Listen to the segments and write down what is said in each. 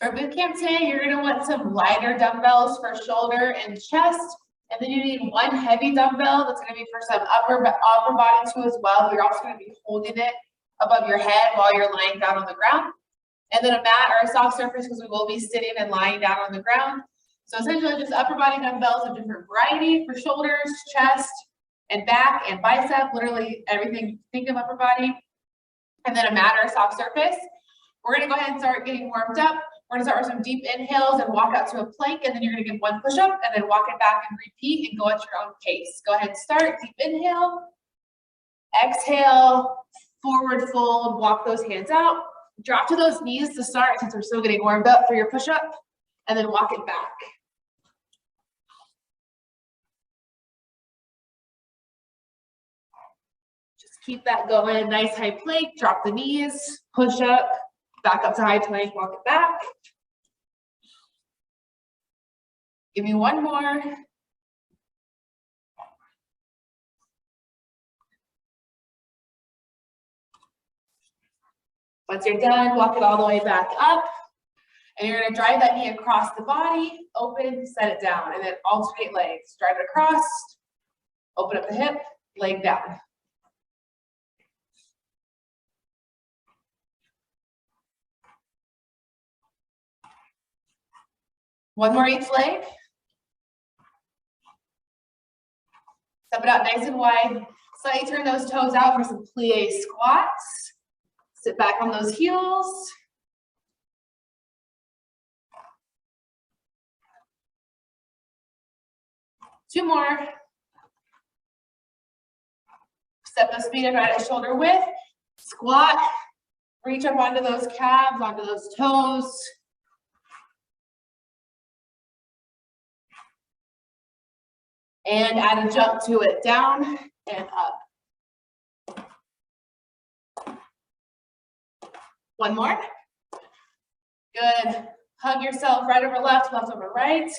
For boot camp today, you're going to want some lighter dumbbells for shoulder and chest. And then you need one heavy dumbbell that's going to be for some upper body too as well. You're also going to be holding it above your head while you're lying down on the ground. And then a mat or a soft surface because we will be sitting and lying down on the ground. So essentially just upper body dumbbells of different variety for shoulders, chest, and back and bicep, literally everything you think of upper body. And then a mat or a soft surface. We're going to go ahead and start getting warmed up. We're going to start with some deep inhales and walk out to a plank, and then you're going to get one push-up and then walk it back and repeat and go at your own pace. Go ahead and start. Deep inhale. Exhale. Forward fold. Walk those hands out. Drop to those knees to start since we're still getting warmed up for your push-up, and then walk it back. Just keep that going. Nice high plank. Drop the knees. Push up. Back up to high plank, walk it back. Give me one more. Once you're done, walk it all the way back up. And you're going to drive that knee across the body, open, set it down, and then alternate legs. Drive it across, open up the hip, leg down. One more each leg. Step it out nice and wide. Slightly turn those toes out for some plie squats. Sit back on those heels. Two more. Step those feet right at shoulder width. Squat. Reach up onto those calves, onto those toes. And add a jump to it, down and up. One more. Good. Hug yourself right over left, left over right.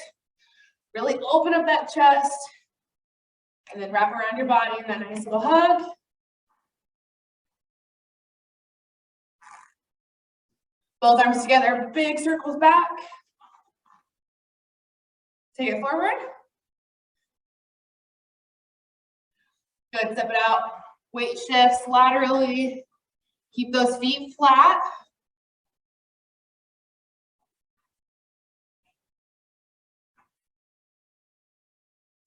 Really open up that chest. And then wrap around your body in that nice little hug. Both arms together, big circles back. Take it forward. Good, step it out. Weight shifts laterally. Keep those feet flat.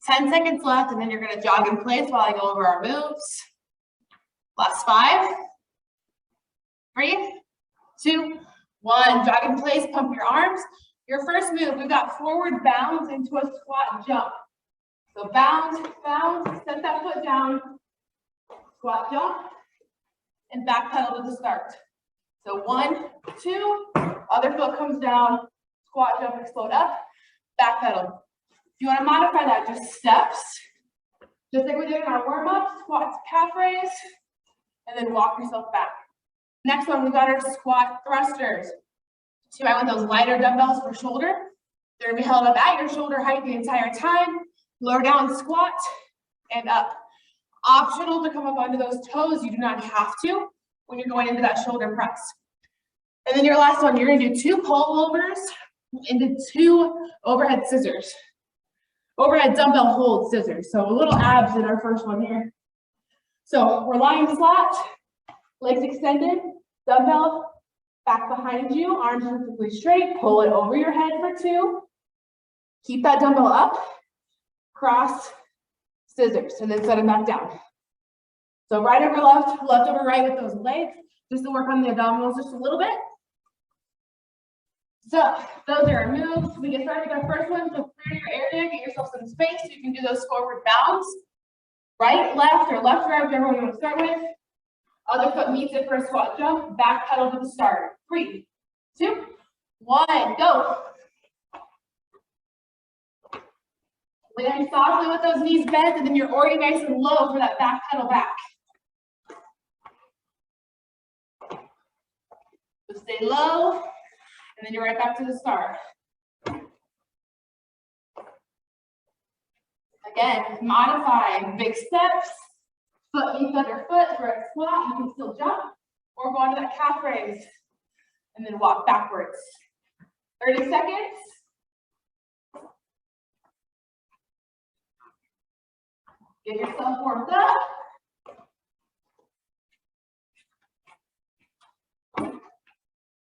Ten seconds left, and then you're going to jog in place while I go over our moves. Last 5, 3, 2, 1. Jog in place, pump your arms. Your first move, we've got forward bounds into a squat jump. So bound, bound, set that foot down, squat jump, and back pedal to the start. So 1, 2, other foot comes down, squat jump, explode up, back pedal. If you want to modify that, just steps, just like we did in our warm-up, squat to calf raise, and then walk yourself back. Next one, we've got our squat thrusters. So you might want those lighter dumbbells for shoulder. They're going to be held up at your shoulder height the entire time. Lower down, squat, and up. Optional to come up onto those toes. You do not have to when you're going into that shoulder press. And then your last one, you're going to do 2 pullovers into 2 overhead scissors. Overhead dumbbell hold scissors. So a little abs in our first one here. So we're lying flat, legs extended, dumbbell back behind you, arms perfectly straight. Pull it over your head for 2. Keep that dumbbell up. Cross, scissors, and then set it back down. So right over left, left over right with those legs, just to work on the abdominals just a little bit. So those are our moves. We get started with our first one. So clear your area, get yourself some space so you can do those forward bounds. Right, left, or left, right, whichever one you want to start with. Other foot meets it for a squat jump. Back pedal to the start. 3, 2, 1, go. Land softly with those knees bent, and then you're already nice and low for that back pedal back. So stay low, and then you're right back to the start. Again, modify big steps, foot meets other foot for a squat, you can still jump, or go onto that calf raise, and then walk backwards. 30 seconds. Get yourself warmed up.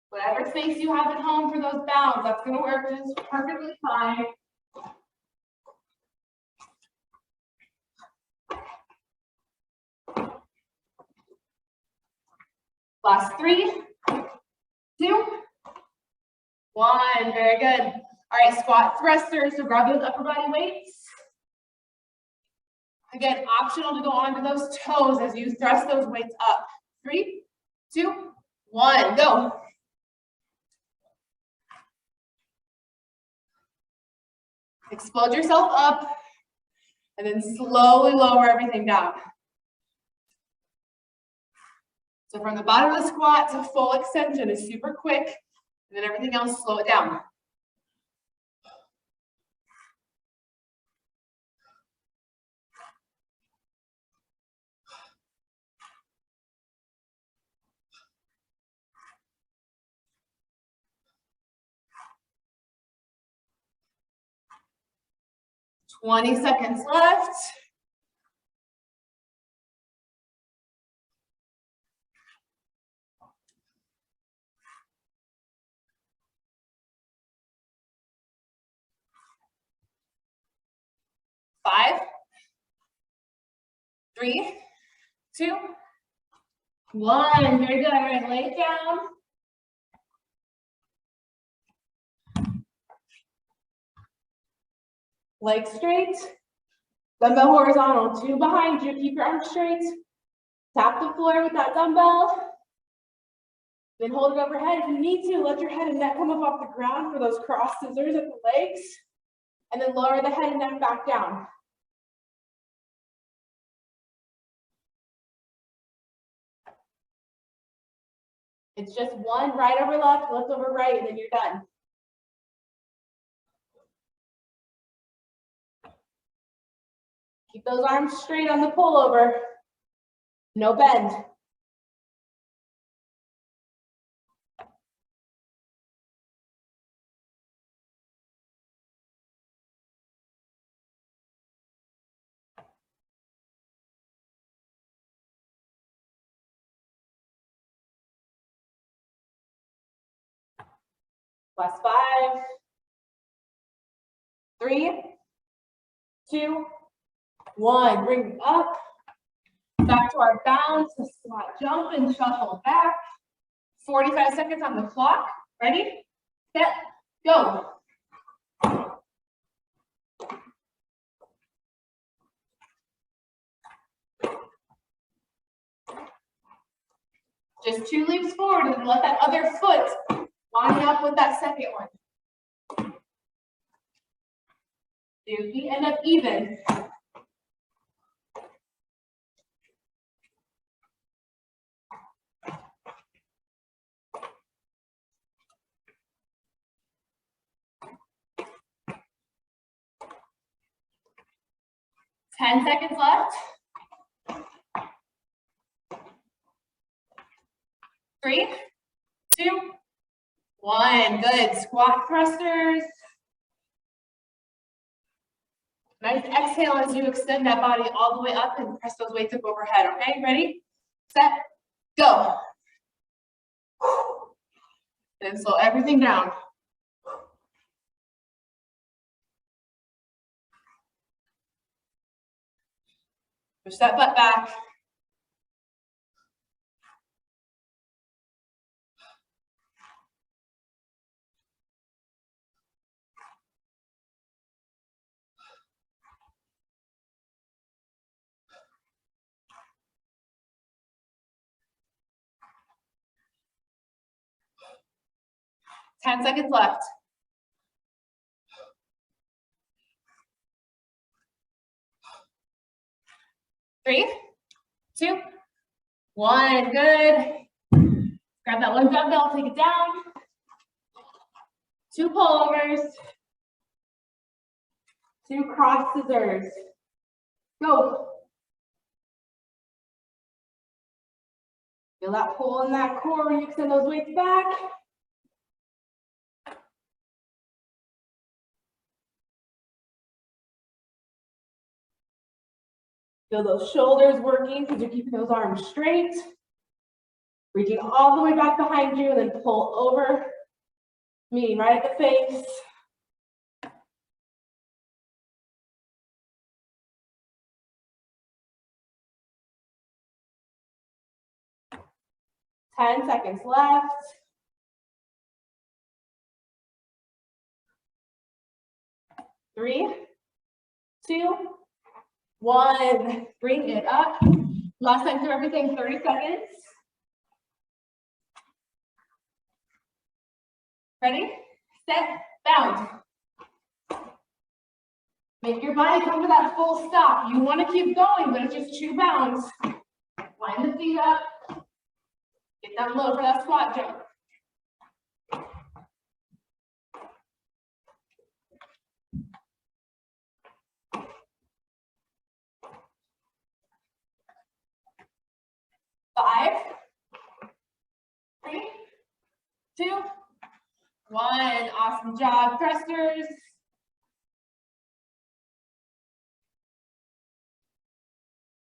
Whatever space you have at home for those bounds, that's going to work just perfectly fine. Last 3, 2, 1. Very good. All right, squat thrusters. So grab those upper body weights. Again, optional to go onto those toes as you thrust those weights up. 3, 2, 1, go. Explode yourself up, and then slowly lower everything down. So from the bottom of the squat to full extension is super quick, and then everything else, slow it down. Twenty seconds left. Five, 3, 2, 1. Very good. All right, lay it down. Legs straight. Dumbbell horizontal. 2 behind you. Keep your arms straight. Tap the floor with that dumbbell. Then hold it overhead. If you need to, let your head and neck come up off the ground for those cross scissors at the legs. And then lower the head and neck back down. It's just one right over left, left over right, and then you're done. Keep those arms straight on the pullover. No bend. Last 5, 3, 2, 1. Bring up. Back to our bounce, the squat jump and shuffle back. 45 seconds on the clock. Ready, set, go. Just 2 leaps forward and let that other foot line up with that second one. Your feet end up even. Ten seconds left. 3, 2, 1. Good. Squat thrusters. Nice exhale as you extend that body all the way up and press those weights up overhead. Okay, ready, set, go. And slow everything down. Push that butt back. Ten seconds left. 3, 2, 1. Good. Grab that one dumbbell, take it down. 2 pullovers. 2 cross scissors. Go. Feel that pull in that core when you extend those weights back. Feel those shoulders working because you're keeping those arms straight. Reaching all the way back behind you and then pull over, meeting right at the face. Ten seconds left. 3, 2, 1. Bring it up. Last time through everything, 30 seconds. Ready, set, bound. Make your body come to that full stop. You want to keep going, but it's just 2 bounds. Line the feet up. Get down low for that squat jump. Five, 3, 2, 1. Awesome job, thrusters.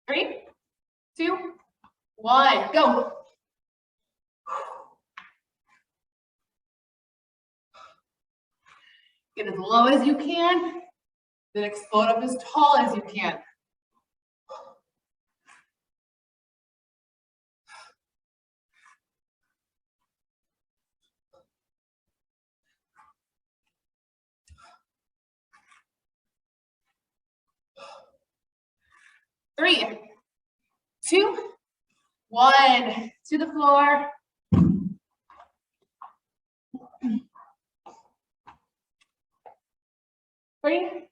3, 2, 1. Go. Get as low as you can, then explode up as tall as you can. Three, 2, 1. To the floor. Three,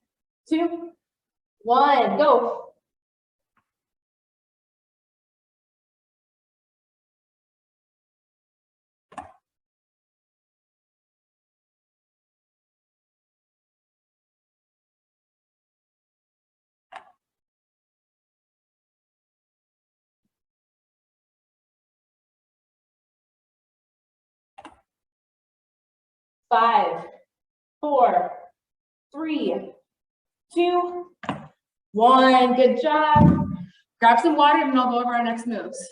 2, 1. Go. Five, 4, 3, 2, 1. Good job. Grab some water and I'll go over our next moves.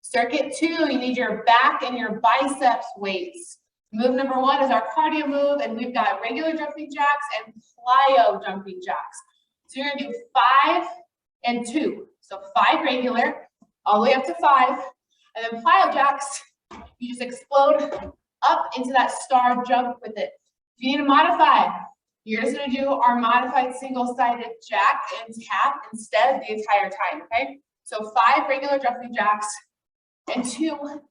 Circuit 2, you need your back and your biceps weights. Move number 1 is our cardio move, and we've got regular jumping jacks and plyo jumping jacks. So you're gonna do 5 and 2. So 5 regular, all the way up to 5. And then plyo jacks, you just explode up into that star jump with it. If you need to modify, you're just gonna do our modified single-sided jack and tap instead the entire time, okay? So 5 regular jumping jacks and 2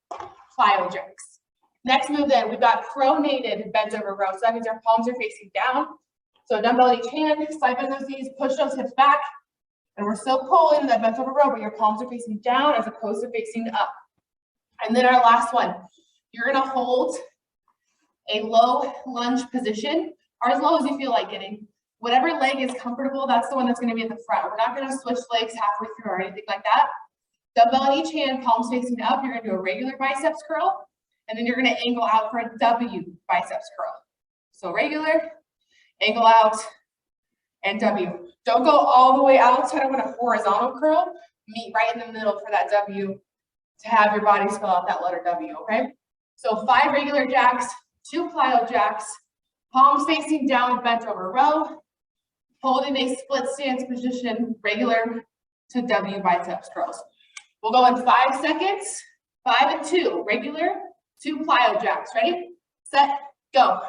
plyo jacks. Next move then, we've got pronated bent over row. So that means our palms are facing down. So dumbbell in each hand, slide bend those knees, push those hips back. And we're still pulling that bent over row, but your palms are facing down as opposed to facing up. And then our last one, you're gonna hold a low lunge position, or as low as you feel like getting. Whatever leg is comfortable, that's the one that's gonna be at the front. We're not gonna switch legs halfway through or anything like that. Dumbbell in each hand, palms facing up. You're gonna do a regular biceps curl, and then you're gonna angle out for a W biceps curl. So regular, angle out, and W. Don't go all the way outside of a horizontal curl. Meet right in the middle for that W to have your body spell out that letter W, okay? So 5 regular jacks, 2 plyo jacks, palms facing down, bent over row, holding a split stance position, regular to W biceps curls. We'll go in 5 seconds, 5 and 2, regular, 2 plyo jacks. Ready, set, go.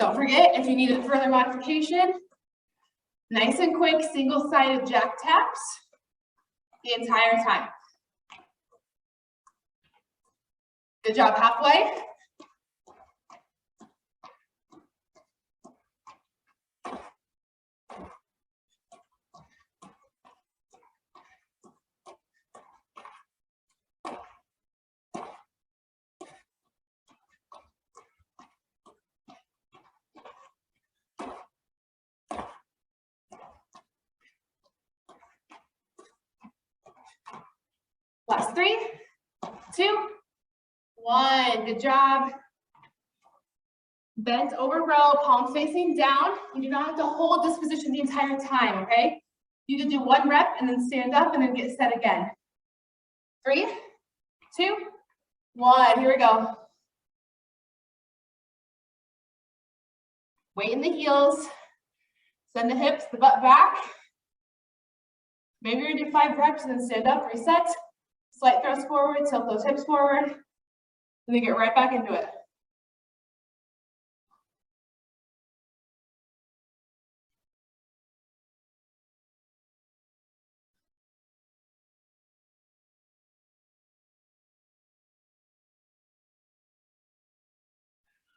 Don't forget, if you need a further modification, nice and quick, single-sided jack taps the entire time. Good job, halfway. Last 3, 2, 1. Good job. Bent over row, palms facing down. You do not have to hold this position the entire time, okay? You can do 1 rep and then stand up and then get set again. 3, 2, 1. Here we go. Weight in the heels. Send the hips, the butt back. Maybe you're gonna do 5 reps and then stand up, reset. Slight thrust forward, tilt those hips forward, and then get right back into it.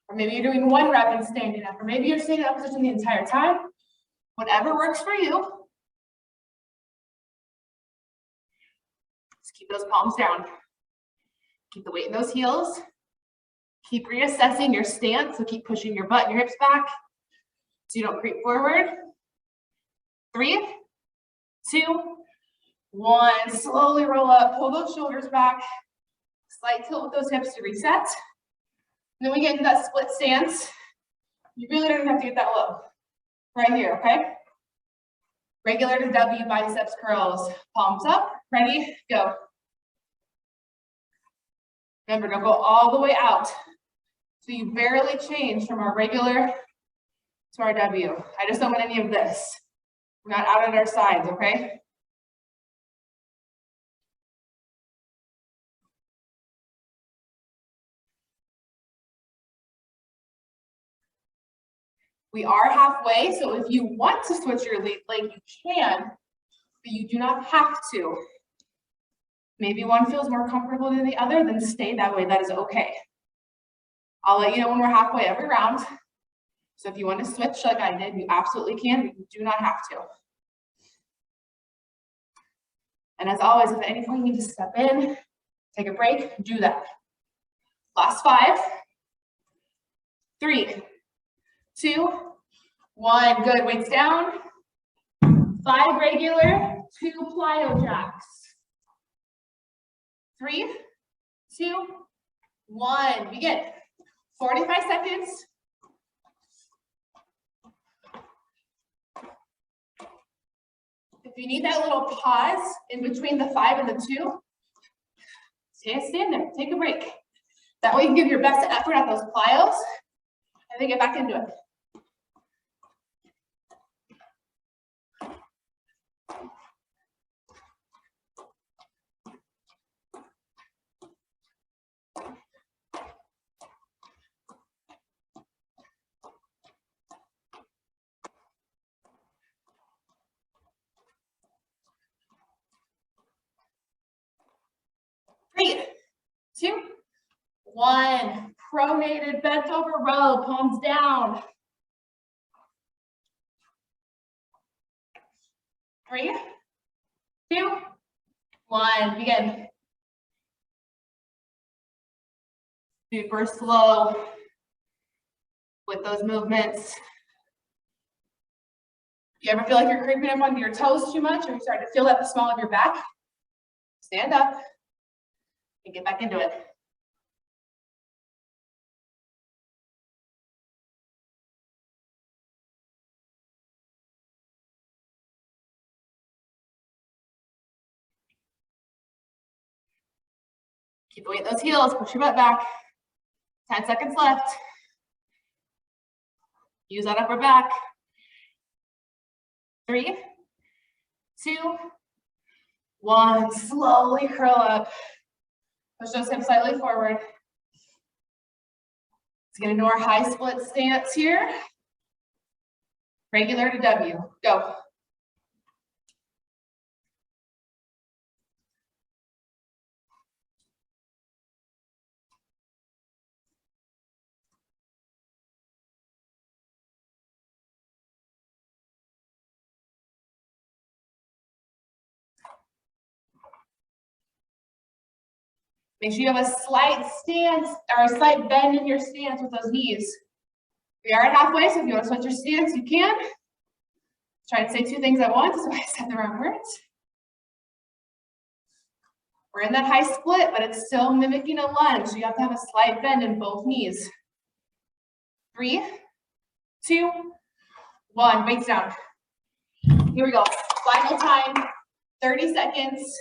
Or maybe you're doing 1 rep and standing up, or maybe you're staying in that position the entire time. Whatever works for you. Just keep those palms down. Keep the weight in those heels. Keep reassessing your stance, so keep pushing your butt and your hips back so you don't creep forward. 3, 2, 1. Slowly roll up, pull those shoulders back. Slight tilt with those hips to reset. And then we get into that split stance. You really don't have to get that low. Right here, okay? Regular to W biceps curls. Palms up, ready, go. Remember, don't go all the way out. So you barely change from our regular to our W. I just don't want any of this. We're not out at our sides, okay? We are halfway, so if you want to switch your leg, you can, but you do not have to. Maybe one feels more comfortable than the other, then stay that way. That is okay. I'll let you know when we're halfway every round. So if you want to switch like I did, you absolutely can, but you do not have to. And as always, if at any point you need to step in, take a break, do that. Last 5, 3, 2, 1. Good. Weights down. 5 regular, 2 plyo jacks. 3, 2, 1. Begin. 45 seconds. If you need that little pause in between the 5 and the 2, stand there. Take a break. That way you can give your best effort at those plyos and then get back into it. Three, 2, 1. Pronated, bent over row, palms down. 3, 2, 1. Begin. Super slow with those movements. If you ever feel like you're creeping up onto your toes too much, or you're starting to feel that the small of your back, stand up and get back into it. Keep weight in those heels, push your butt back. 10 seconds left. Use that upper back. 3, 2, 1. Slowly curl up. Push those hips slightly forward. Let's get into our high split stance here. Regular to W, go. Make sure you have a slight stance or a slight bend in your stance with those knees. We are at halfway, so if you want to switch your stance, you can. Try to say two things at once, so I said the wrong words. We're in that high split, but it's still mimicking a lunge. So you have to have a slight bend in both knees. 3, 2, 1, weights down. Here we go. Final time, 30 seconds.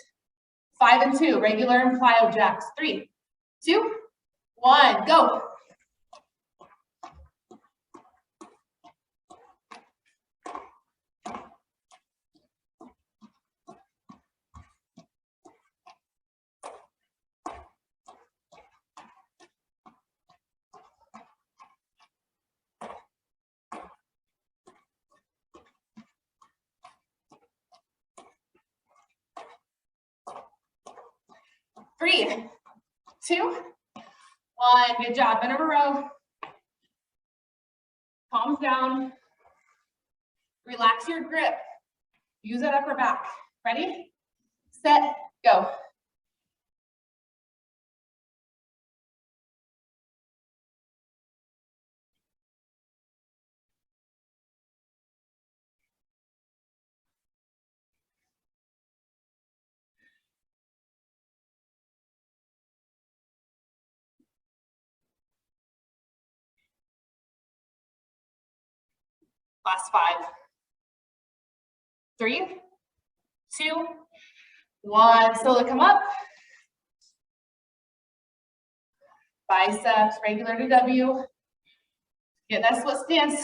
5 and 2, regular and plyo jacks. 3, 2, 1, go. Three, 2, 1, good job. Bend over row. Palms down. Relax your grip. Use that upper back. Ready, set, go. Last 5. 3, 2, 1. Slowly come up. Biceps, regular to W. Get that split stance.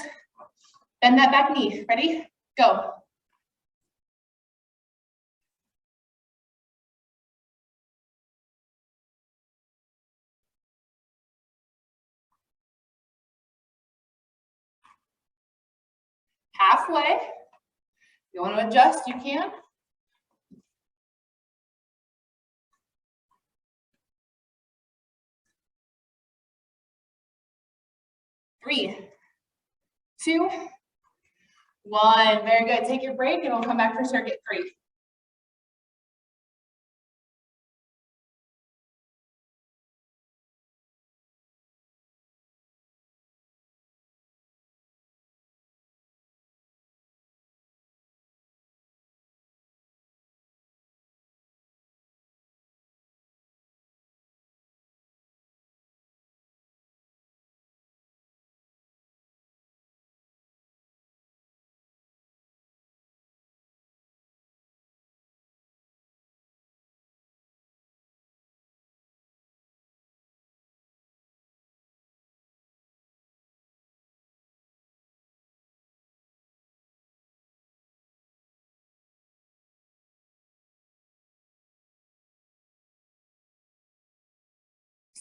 Bend that back knee. Ready? Go. Halfway. If you want to adjust, you can. 3, 2, 1. Very good. Take your break and we'll come back for circuit 3.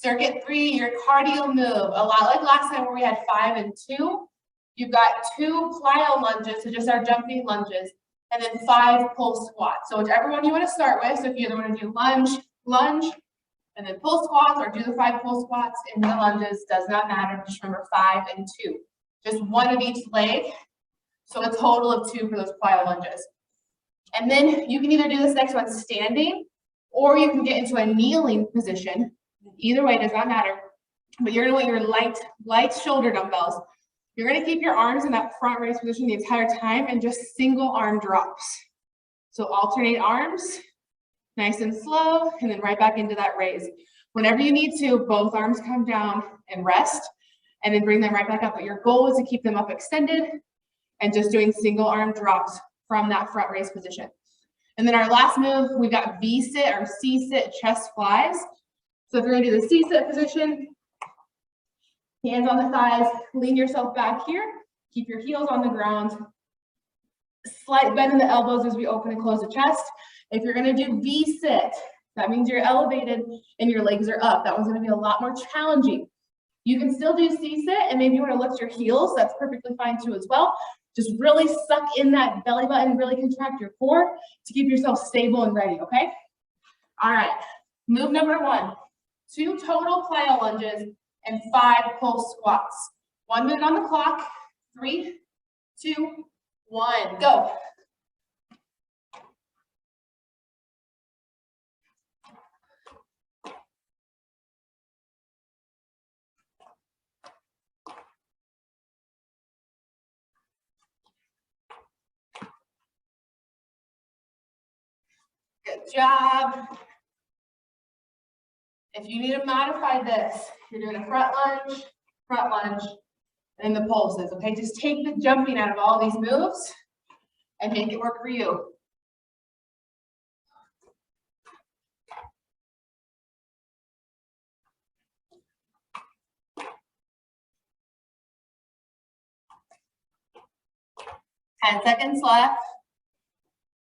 Circuit 3, your cardio move, a lot like last time where we had 5 and 2. You've got 2 plyo lunges, so just our jumping lunges, and then 5 pull squats. So whichever one you want to start with, so if you either want to do lunge, and then pull squats, or do the 5 pull squats in the lunges, does not matter. Just remember 5 and 2. Just one of each leg, so a total of 2 for those plyo lunges. And then you can either do this next one standing, or you can get into a kneeling position. Either way, does not matter. But you're going to want your light shoulder dumbbells. You're going to keep your arms in that front raise position the entire time and just single arm drops. So alternate arms, nice and slow, and then right back into that raise. Whenever you need to, both arms come down and rest, and then bring them right back up. But your goal is to keep them up extended and just doing single arm drops from that front raise position. And then our last move, we've got V-sit or C-sit chest flies. So if you're going to do the C-sit position, hands on the thighs, lean yourself back here, keep your heels on the ground, slight bend in the elbows as we open and close the chest. If you're going to do V-sit, that means you're elevated and your legs are up. That one's going to be a lot more challenging. You can still do C-sit, and maybe you want to lift your heels. That's perfectly fine too as well. Just really suck in that belly button, really contract your core to keep yourself stable and ready, okay? All right, move number 1. 2 total plyo lunges and 5 pulse squats. 1 minute on the clock. 3, 2, 1, go. Good job. If you need to modify this, you're doing a front lunge, and then the pulses, okay? Just take the jumping out of all these moves and make it work for you. Ten seconds left.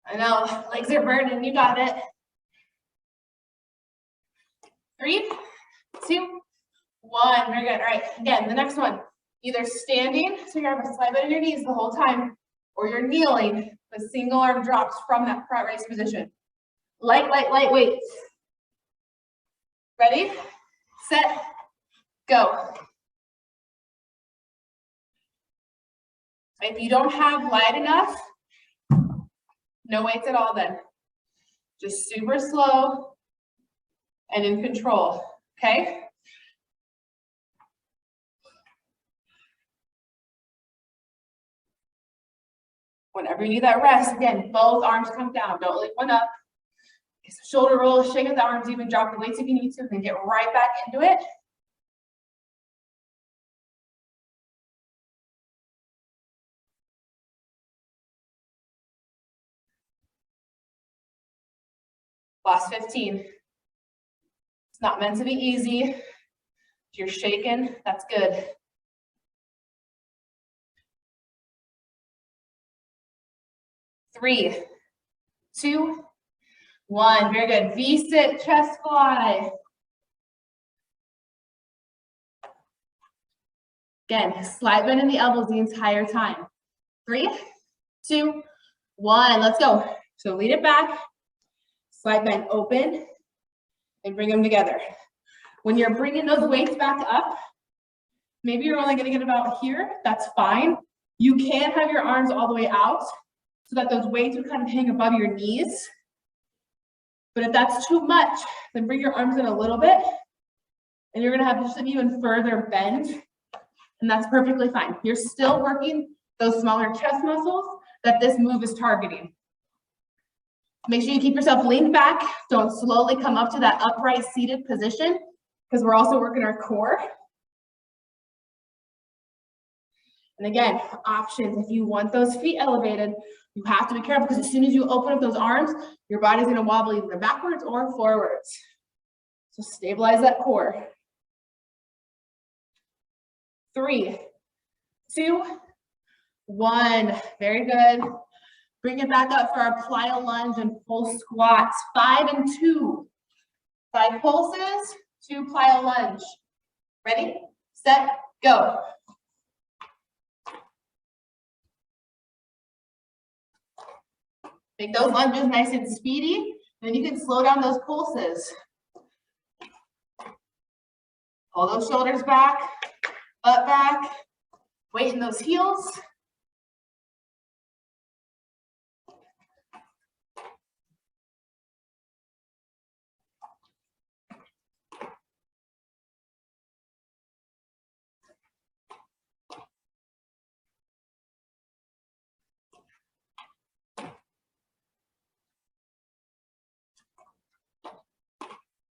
I know, legs are burning, you got it. 3, 2, 1, very good. All right, again, the next one, either standing, so you have a slide bend in your knees the whole time, or you're kneeling with single arm drops from that front raise position. Light weights. Ready, set, go. If you don't have light enough, no weights at all then. Just super slow and in control, okay? Whenever you need that rest, again, both arms come down. Don't leave one up. Shoulder roll, shake of the arms, even drop the weights if you need to, then get right back into it. Last 15. It's not meant to be easy. If you're shaking, that's good. Three, 2, 1. Very good. V-sit, chest fly. Again, slide bend in the elbows the entire time. 3, 2, 1. Let's go. So lead it back. Slide bend open and bring them together. When you're bringing those weights back up, maybe you're only going to get about here. That's fine. You can have your arms all the way out so that those weights would kind of hang above your knees. But if that's too much, then bring your arms in a little bit and you're going to have just an even further bend. And that's perfectly fine. You're still working those smaller chest muscles that this move is targeting. Make sure you keep yourself leaned back. Don't slowly come up to that upright seated position because we're also working our core. And again, options, if you want those feet elevated, you have to be careful because as soon as you open up those arms, your body's going to wobble either backwards or forwards. So stabilize that core. 3, 2, 1. Very good. Bring it back up for our plyo lunge and full squats. 5 and 2. 5 pulses, 2 plyo lunge. Ready, set, go. Make those lunges nice and speedy. Then you can slow down those pulses. Pull those shoulders back, butt back, weight in those heels.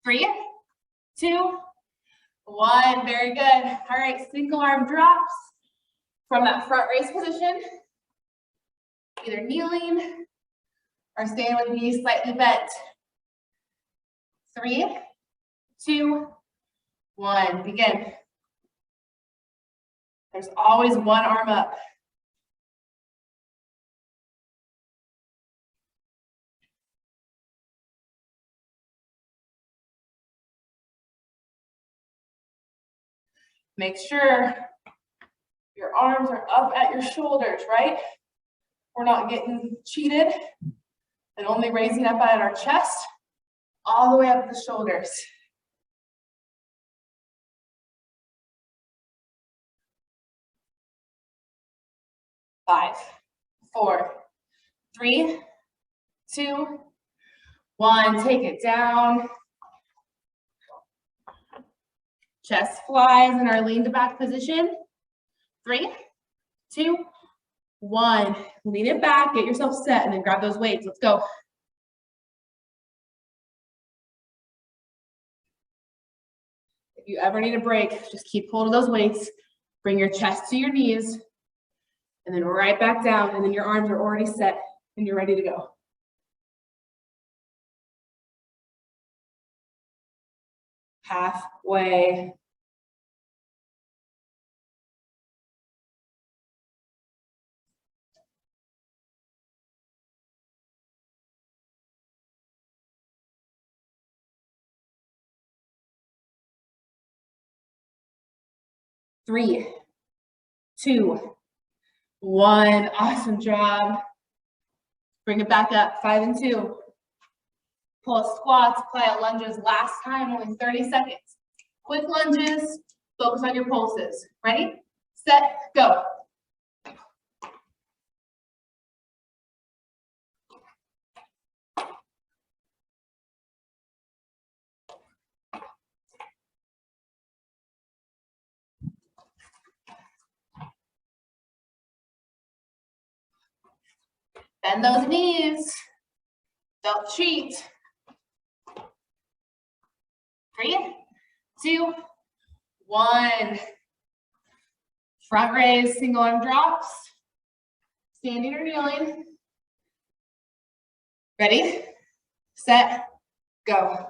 Three, 2, 1. Very good. All right, single arm drops from that front raise position. Either kneeling or staying with knees slightly bent. 3, 2, 1. Begin. There's always one arm up. Make sure your arms are up at your shoulders, right? We're not getting cheated and only raising up at our chest, all the way up the shoulders. Five, four, three, two, one. Take it down. Chest flies in our lean to back position. 3, 2, 1. Lean it back, get yourself set, and then grab those weights. Let's go. If you ever need a break, just keep hold of those weights. Bring your chest to your knees, and then right back down, and then your arms are already set, and you're ready to go. Halfway. Three, 2, 1. Awesome job. Bring it back up. 5 and 2. Pull squats, plyo lunges. Last time, only 30 seconds. Quick lunges. Focus on your pulses. Ready, set, go. Bend those knees. Don't cheat. 3, 2, 1. Front raise, single arm drops. Standing or kneeling. Ready, set, go.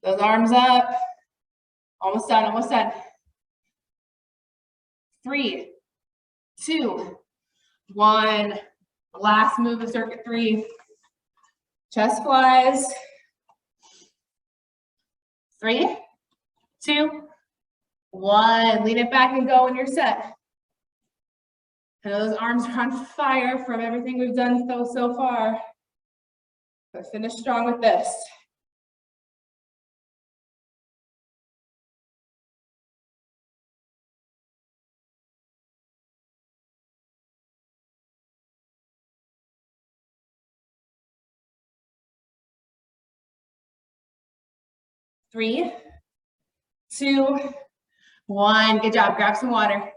Those arms up. Almost done, almost done. 3, 2, 1. Last move of circuit 3. Chest flies. 3, 2, 1. Lean it back and go when you're set. I know those arms are on fire from everything we've done so far. But finish strong with this. Three, 2, 1. Good job. Grab some water.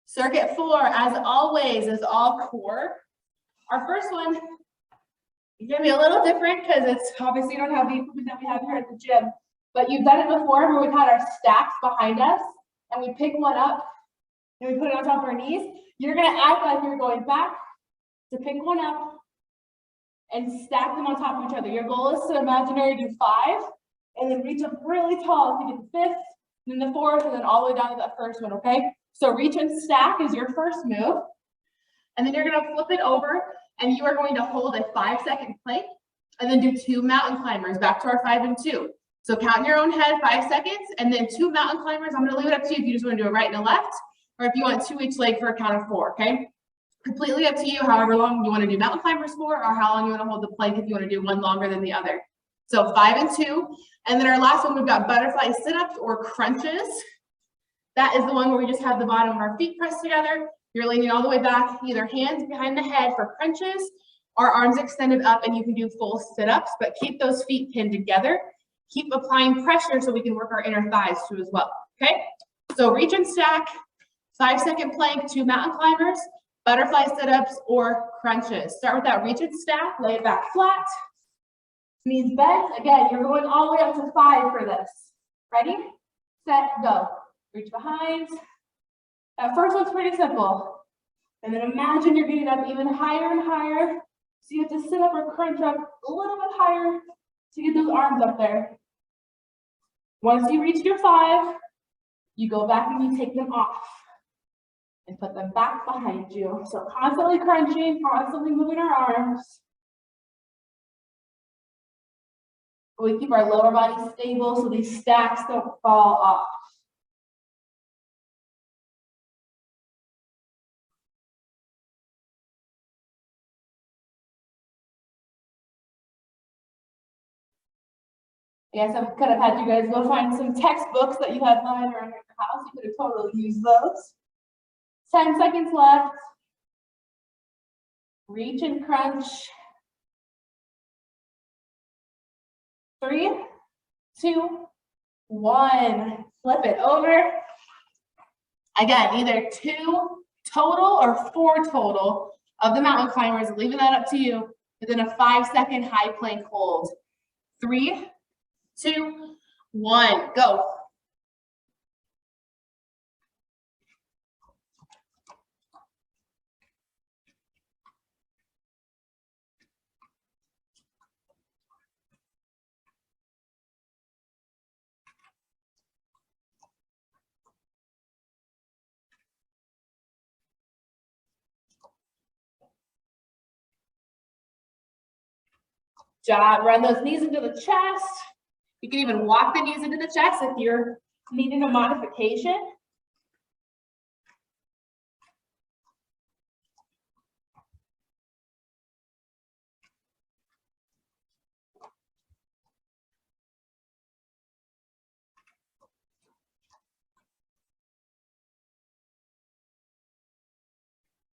Circuit 4, as always, is all core. Our first one is going to be a little different because it's obviously you don't have the equipment that we have here at the gym, but you've done it before where we've had our stacks behind us and we pick one up and we put it on top of our knees. You're going to act like you're going back to pick one up and stack them on top of each other. Your goal is to imaginary do 5 and then reach up really tall to get the 5th, then the 4th, and then all the way down to that first one, okay? So reach and stack is your first move. And then you're going to flip it over and you are going to hold a 5-second plank and then do 2 mountain climbers back to our 5 and 2. So count in your own head 5 seconds and then 2 mountain climbers. I'm going to leave it up to you if you just want to do a right and a left or if you want 2 each leg for a count of 4, okay? Completely up to you, however long you want to do mountain climbers for, or how long you want to hold the plank if you want to do one longer than the other. So 5 and 2. And then our last one, we've got butterfly sit-ups or crunches. That is the one where we just have the bottom of our feet pressed together. You're leaning all the way back, either hands behind the head for crunches or arms extended up, and you can do full sit-ups, but keep those feet pinned together. Keep applying pressure so we can work our inner thighs too as well, okay? So reach and stack, 5-second plank, 2 mountain climbers, butterfly sit-ups, or crunches. Start with that reach and stack, lay it back flat, knees bent. Again, you're going all the way up to 5 for this. Ready, set, go. Reach behind. That first one's pretty simple. And then imagine you're getting up even higher and higher. So you have to sit up or crunch up a little bit higher to get those arms up there. Once you reach your 5, you go back and you take them off and put them back behind you. So constantly crunching, constantly moving our arms. We keep our lower body stable so these stacks don't fall off. Yes, I could have had you guys go find some textbooks that you had lying around your house. You could have totally used those. 10 seconds left. Reach and crunch. 3, 2, 1. Flip it over. Again, either 2 total or 4 total of the mountain climbers. Leaving that up to you. Within a 5-second high plank hold. 3, 2, 1, go. Job, run those knees into the chest. You can even walk the knees into the chest if you're needing a modification.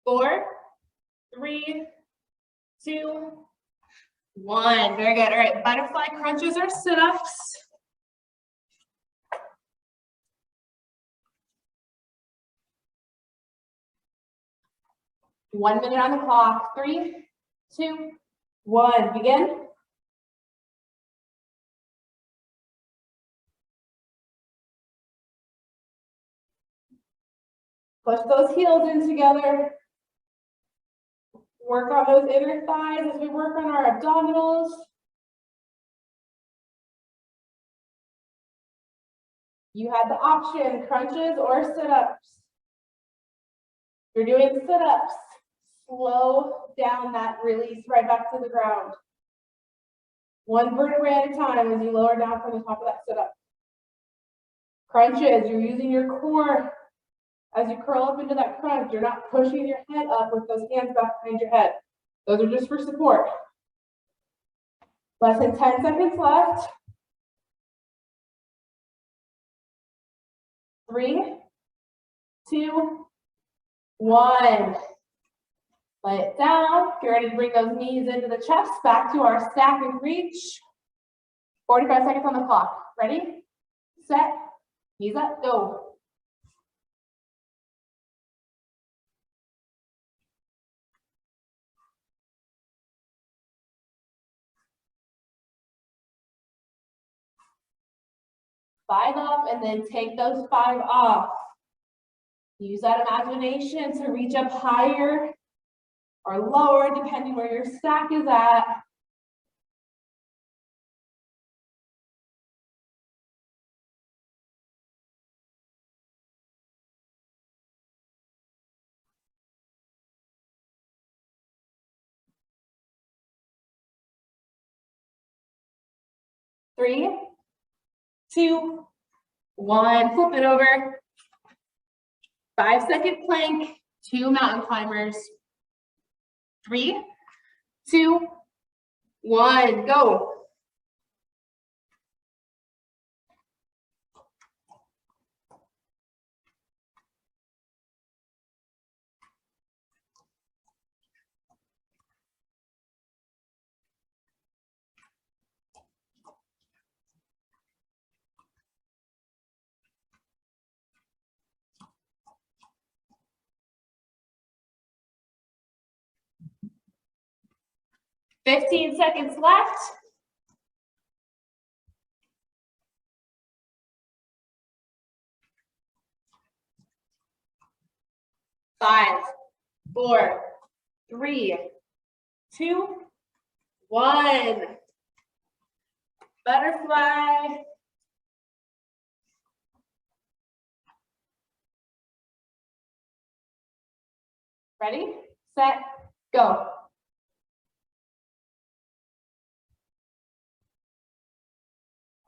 Four, 3, 2, 1. Very good. All right, butterfly crunches or sit-ups. One minute on the clock. 3, 2, 1. Begin. Push those heels in together. Work on those inner thighs as we work on our abdominals. You had the option, crunches or sit-ups. You're doing sit-ups. Slow down that release right back to the ground. 1 vertebrae at a time as you lower down from the top of that sit-up. Crunches, you're using your core as you curl up into that crunch. You're not pushing your head up with those hands back behind your head. Those are just for support. Less than 10 seconds left. 3, 2, 1. Lay it down. Get ready to bring those knees into the chest. Back to our stack and reach. 45 seconds on the clock. Ready, set, knees up, go. Five up and then take those 5 off. Use that imagination to reach up higher or lower, depending where your stack is at. Three, 2, 1. Flip it over. 5-second plank, 2 mountain climbers. 3, 2, 1, go. Fifteen seconds left. 5, 4, 3, 2, 1. Butterfly. Ready, set, go.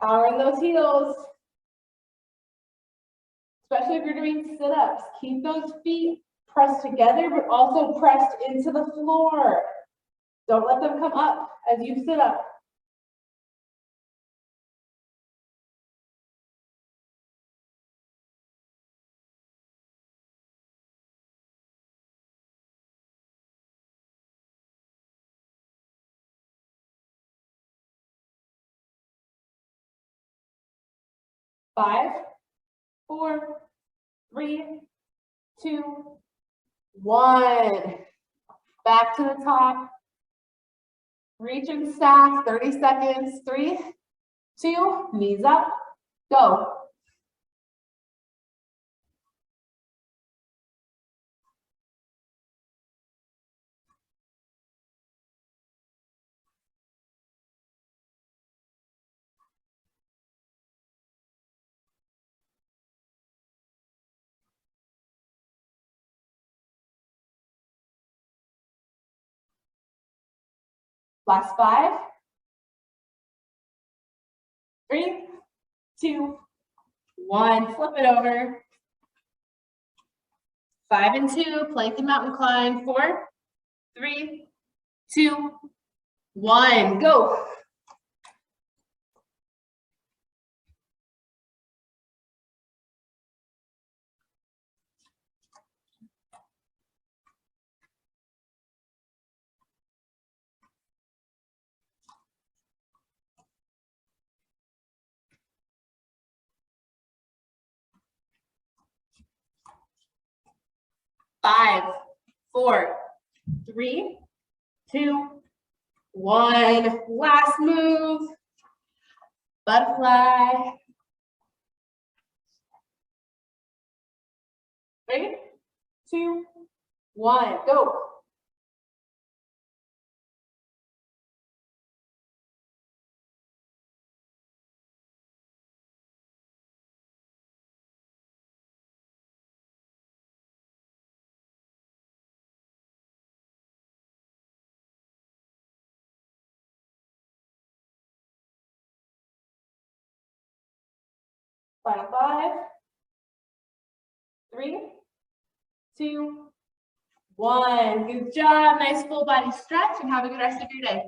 Power in those heels. Especially if you're doing sit-ups. Keep those feet pressed together, but also pressed into the floor. Don't let them come up as you sit up. Five, 4, 3, 2, 1. Back to the top. Reach and stack, 30 seconds. 3, 2, knees up, go. Last 5, 3, 2, 1. Flip it over. 5 and 2, plank and mountain climb. 4, 3, 2, 1. Go. Five, 4, 3, 2, 1. Last move. Butterfly. 3, 2, 1. Go. Final 5, 3, 2, 1. Good job. Nice full body stretch and have a good rest of your day.